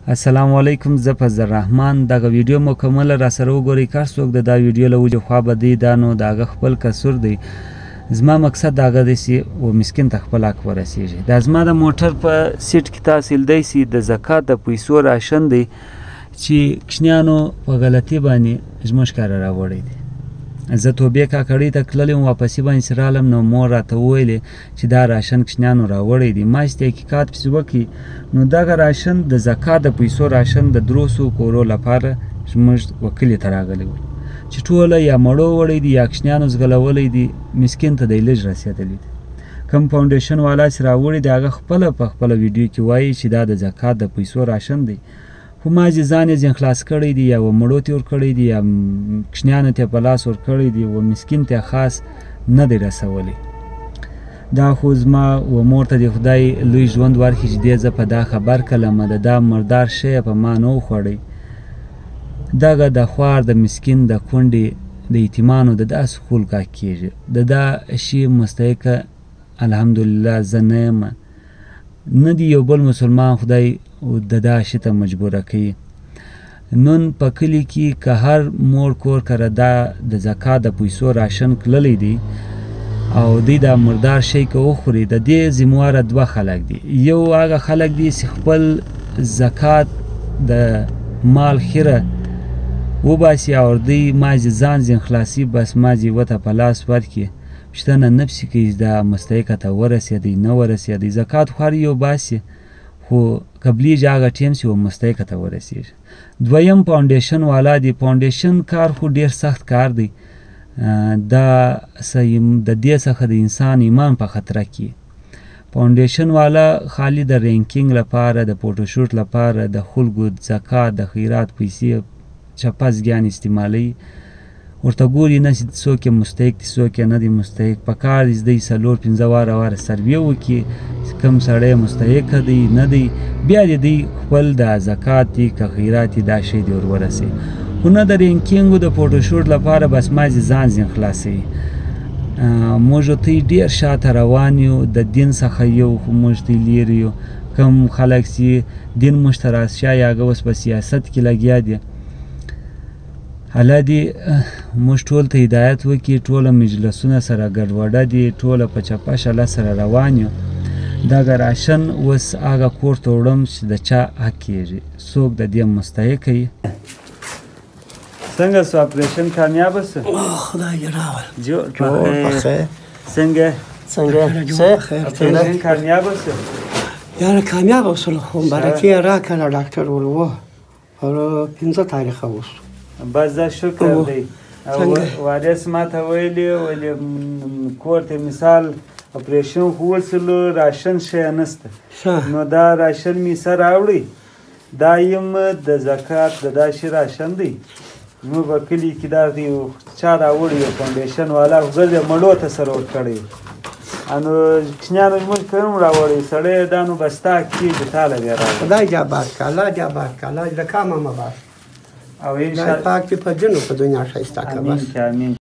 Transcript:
السلام علیکم. زه فضل الرحمن. دغه ویډیو مکمله را سره وګورئ. که څوک د دا ویډیو له وجې خوا به دی دا نو د هغه خپل قصور دی. زما مقصد د هغه دی چې و مسکین ته خپل حق ورسېږي. دا زما د موټر په سیټ کې تاسو لیدی سي د زکات د پیسو راشن دی چې کشنیانو په غلطي باندې زموږ کاره راوړی دی. زه توبې کاکړۍ ته تللی وم، واپسې باندې چې رالم نو مور راته وویلې چې دا راشن کشنیانو راوړی دی. ما چې تحقیقات پسې وکړي نو دغه راشن د زکات د پیسو راشن د 300 کورو لپاره زموږ وکیلې ته راغلی و چې ټوله یا مړو وړی دی یا کشنیانو ځغلولی دی، مسکین ته دی لږ رسېدلی دی. کوم فاونډیشن والا چې راوړی دی هغه خپله په خپله ویډیو کې وایي چې دا د زکات د پیسو راشن دی، خو ما چې ځان یې ځین خلاص کړی دی یا و مړو ته ورکړی دی یا کشنیانو ته په لاس ورکړی دی، و مسکین ته خاص نه دی رسولی. دا خو زما و مور ته د خدای لوی ژوند ورکړي چې دې زه په دا خبر کړلم د دا مردار شی په ما نه وخوړی. دغه د خوار د مسکین د کونډې د یتیمانو د داسې خلکا کېږي. د دا شي مستحقه الحمدلله زه نه یم، نه دی یو بل مسلمان خدای د دا شي ته مجبوره کوي. نن په کلي کې که هر مور کور کره دا د زکات د پیسو راشن کللی دی او دی دا مردار شی که وخوري، د دې ذمواره دوه خلک دي. یو هغه خلک دي چې خپل زکات د مال خیره وباسي او دی مازې ځان ځین خلاصي، بس مازې وته په لاس ورکړي، پوښتنه نه پسې کوي دا مستحقه ته ورسېدی نه ورسېدی. زکات خو هر یو باسي خو قبلیږي هغه ټیم چې و مستحقه ته ورسېږي. دویم فاونډیشن والا دی. فاونډیشن کار خو ډېر سخت کار دی. دا د دې څخه د انسان ایمان په خطره کې. فاونډیشن والا خالی د رینکینګ لپاره، د فوټوشوټ لپاره د خلکو زکات د خیرات پیسې چپس ګیان استعمالوي. ورته ګوري نه چې څوک یې مستحق دی څوک یې نه دی مستحق. په کار دی دی 4-5 واره سروې وکړي کوم سړی مستحق دی نه دی، بیا دې دی خپل د زکات دی که خیرات دی دا شی دی ور ورسوي. خو نه د رینکینګو د فوټوشوټ لپاره بس مازې ځان ځین خلاصوي. موږ ته ډېر شاته روان یو، د دین څخه یو خو موږ ته لرې یو. کوم خلک چې دین موږ ته راسیایي هغه اوس په سیاست کې لګیا دي. الله دې موږ ټول ته هدایت وکړي. ټوله مجلسونه سره ګډوډه دي، ټوله په چپه شله سره روان یو. دغه راشن اوس هغه کور ته وړم چې د چا حق کېږي، څوک د دې مستحقه یي. څنګه سو اپریشن کامیابه سو؟ خدای دې راول جوړ پخیر. څنګه اپریشن کامیابه سو؟ یاره کامیابه وسوله، خو مبارکي یې راکړله ډاکټر ولوه پر 15 تاریخه وسو. بس دا شکر دی. وارث ما ته ویلي کور ته مثال اپریشن خو وسلو راشن شی نسته، نو دا راشن مې سره راوړی، دا یم د زکات د دا شي راشن دی. زموږ په کلي کې دا چا راوړی یو فاونډیشن والا خو ګرځې مړو ته سره ورکړی نو کشنیانو زموږ ته هم راوړی سړی دا نو بس تا کېږي تاله بیا راوړی. خدای دې آباد کړه، الله دې آباد کړه، الله دې له کامه مبارک او انشاءالله پاک دې په جنو په دنیا ښایسته کړه. امین.